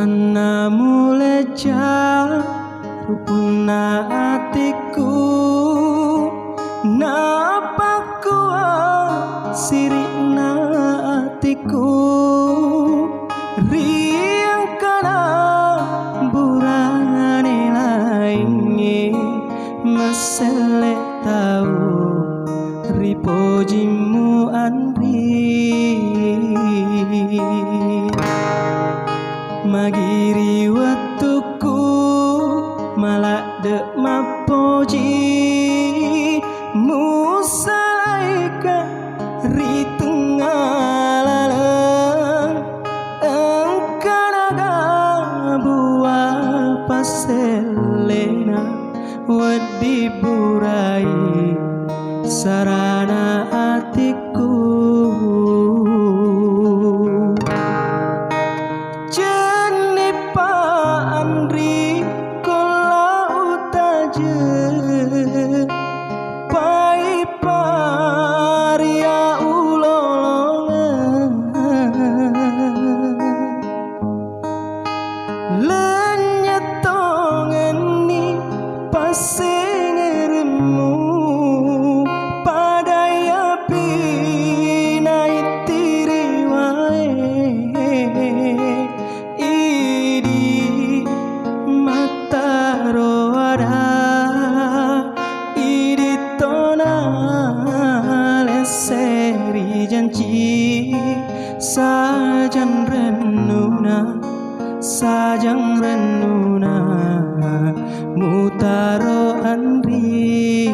Mana muleja rupuna atiku, napa kuat sirina atiku, riang kana burane lainnya mesele tau ripojimu andri. Magiri watuku malak dek mapoji musalaika ritungalaleng engkanaga buah paselena wedi burai sarana atiku. Sajang renuna, sajang renuna, mutaro andri.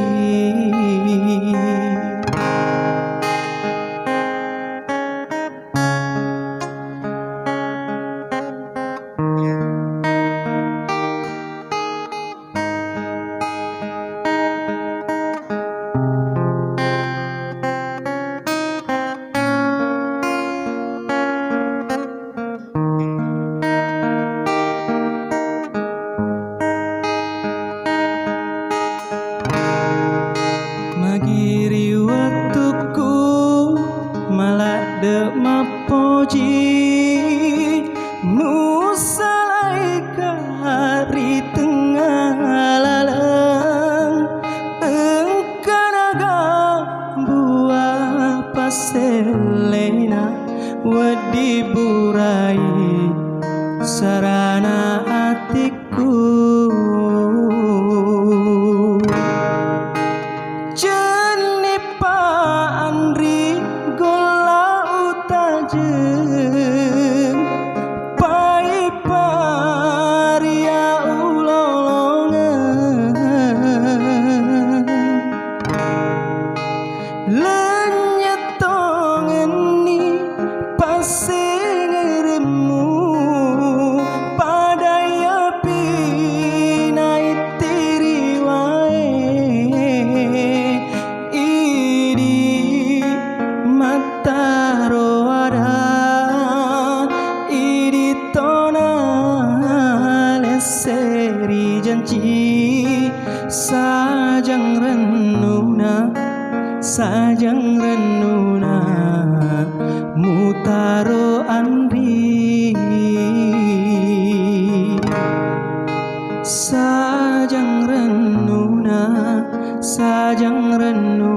Magiri watuku malak dek mapoji musalaika hari tengah lalang engkanaga buah paselena wedi burai sarana atiku. Sajang renuna, sajang renuna, mutaro andri. Sajang renuna, sajang renuna.